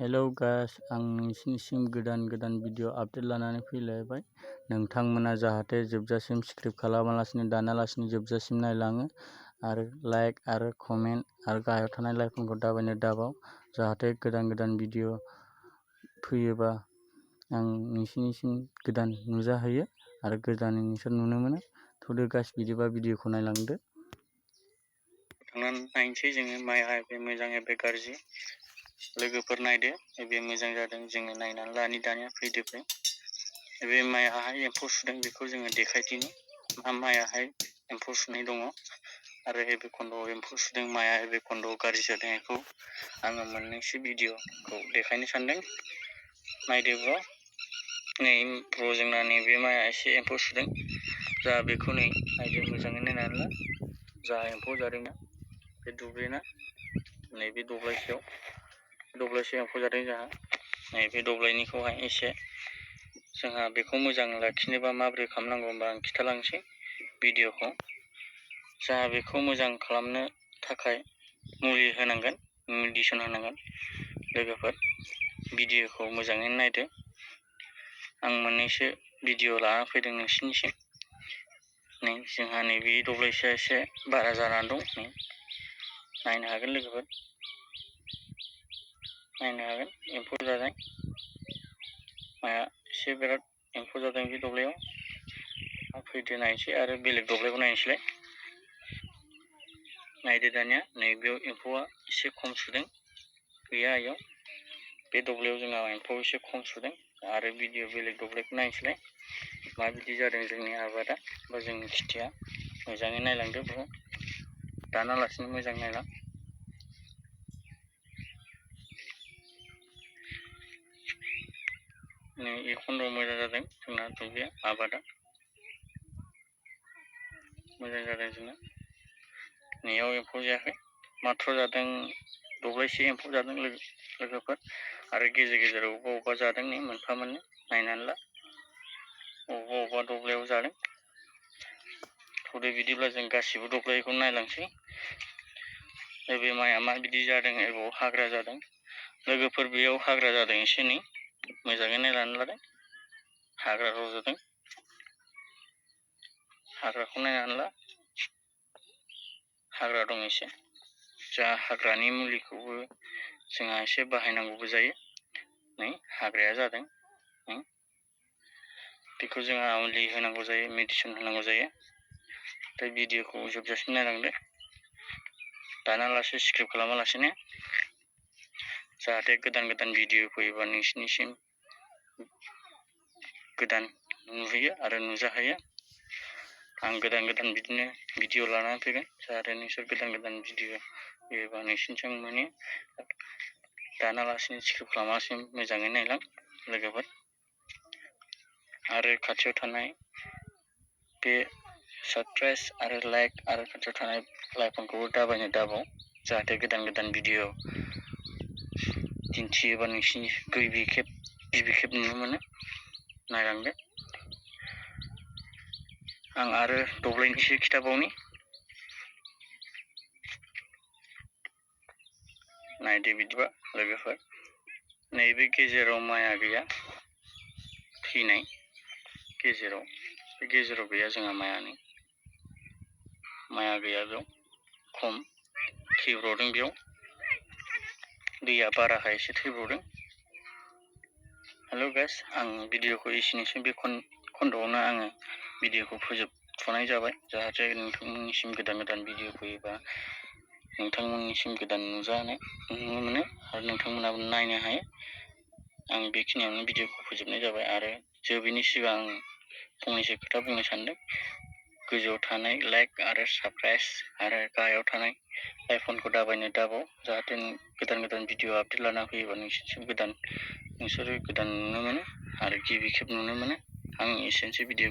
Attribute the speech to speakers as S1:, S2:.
S1: Hello guys, आं नोंसिनिसिम गोदान video update लानानै फैलायबाय। नोंथांमोना जाहाथे जोबजासिम स्क्रिप्ट खालामालासिनो दानालासिनो जोबजासिम नायलाङो आरो लाइक आरो कमेन्ट आरो गाहायाव थानाय लाइकनखौ दाबायनो दाबाव, जाहाथे गोदान भिडिअ फैयोबा आं नोंसिनिसिम गोदान नुजाहैयो आरो गोदानै नोंसोर नुनो मोनो। थ'दो गाइस, बिदिबा भिडिअखौ नायलांदो।
S2: थांनानै नायनोसै जोङो माइआ बे मोजां बे गाज्रि। लोगोफोर नायदो, बे मोजां जादों जोङो नायनानै लानि दानिया फैदो फै। बे माइआहाय एम्फौ सुदों, बेखौ जोङो देखायदिनि मा माइआहाय एम्फौ सुनाय दङ आरो बे खन्द'आव एम्फौ सुदों माइआ बे खन्द'आव गाज्रि जादों। बेखौ आङो मोननैसो भिडिअखौ देखायनो सानदों। नायदो ब्र', नै ब्र' जोंना नैबे माइआ एसे एम्फौ सुदों, जा बेखौ नै नायदो मोजाङै नायनानै ला। जा एम्फौ जादोंना बे दुब्लिना नैबे दब्लायसे एम्फौ जादों जोंहा। नैबे दब्लायनिखौहाय एसे जोंहा बेखौ मोजां लाखिनोबा माबोरै खालामनांगौ होनबा आं खिन्थालांसै भिडिअखौ। जोंहा बेखौ मोजां खालामनो थाखाय मुलि होनांगोन, मेडिसिन होनांगोन। लोगोफोर भिडिअखौ मोजाङै नायदो। आं मोननैसो भिडिअ लाना फैदों नोंसिनिसिम। नै जोंहा नैबे दब्लायसेया एसे बारा जानानै दं। नै नायनो हागोन लोगोफोर, नायनो हागोन एम्फौ जादों माइआ एसे बिराद एम्फौ जादों बे दब्लायाव। फैदो नायनोसै आरो बेलेग दब्लायखौ नायनोसैलाय। नायदो दानिया नैबेयाव एम्फौआ एसे खम सुदों, गैया इयाव। बे दब्लायाव जोंहा एम्फौ एसे खम सुदों आरो भिडिअ बेलेग दब्लायखौ नायनोसैलाय माबायदि जादों जोंनि आबादा बा जोंनि खेथिया। मोजाङै नायलांदो ब्र', दानालासिनो मोजां नायलां। नै एखनद' मोजां जादों जोंना दुब्लिया, आबादा मोजां जादों जोंना। नैयाव एम्फौ जायाखै, माथ्र' जादों दब्लायसे एम्फौ जादों लोगोफोर। आरो गेजेर अबेबा जादों, नै मोनफा मोननै नायनानै ला। अबेबा दब्लायाव जादों। थ'दो बिदिब्ला जों गासिबो दब्लायखौ नायलांसै। बे माइआ माबायदि जादों, बबाव हाग्रा जादों। लोगोफोर बेयाव हाग्रा जादों एसे, नै मोजाङै नायनानै लादों। हाग्रा रज'दों, हाग्राखौ नायनानै ला। हाग्रा दं एसे, जा हाग्रानि मुलिखौबो जोंहा एसे बाहायनांगौबो जायो। नै हाग्राया जादों, बेखौ जोंहा मुलि होनांगौ जायो, मेडिसिन होनांगौ जायो। दा भिडिअखौ जोबजासिम नायलांदो, दानालासे स्क्रिप्ट खालामालासिनो, जाहाथे गोदान भिडिअ फैयोबा नोंसिनिसिम गोदान नुहैयो आरो नुजाहैयो। आं गोदान बिदिनो भिडिअ लानानै फैगोन, जाहाथे नोंसोर गोदान भिडिअ फैयोबा नोंसिनिथिं मोनो। दानालासिनो स्क्रिप्ट खालामालासिनो मोजाङै नायलां लोगोफोर। आरो खाथियाव थानाय बे साबस्क्राइब आरो लाइक आरो खाथियाव थानाय लाइकनखौबो दाबायनो दाबाव, जाहाथे गोदान भिडिअ दिन्थियोबा नोंसिनि गिबि खेब नुनो मोनो। नायलांदो। आं आरो दब्लायनैसो खिथाबावनि। नायदो बिदिबा लोगोफोर, नैबे गेजेराव माइआ गैया, थैनाय गेजेराव, बे गेजेराव गैया जोंहा माइआनो। माइआ गैया बेयाव, खम थैब्र'दों बेयाव, दैया बाराखाय एसे थैब्र'दों। हेल' गाइस, आं भिडिअखौ एसेनोसै। बे खन्द'आवनो आङो भिडिअखौ फोजोबथ'नाय जाबाय, जाहाथे नोंथांमोननिसिम गोदान भिडिअ फैयोबा नोंथांमोननिसिम गोदान नुजानो मोनो आरो नोंथांमोनाबो नायनो हायो। आं बेखिनियावनो भिडिअखौ फोजोबनाय जाबाय आरो जोबैनि सिगां आं फंनैसो खोथा बुंनो सानदों। गोजौआव थानाय लाइक आरो साबस्क्राइब आरो गाहायाव थानाय आइकनखौ दाबायनो दाबाव, जाहाथे गोदान भिडिअ आपडेट लाना फैयोबा नोंसोरो गोदान नुनो मोनो आरो गिबि खेब नुनो मोनो। आं एसेनोसै भिडिअ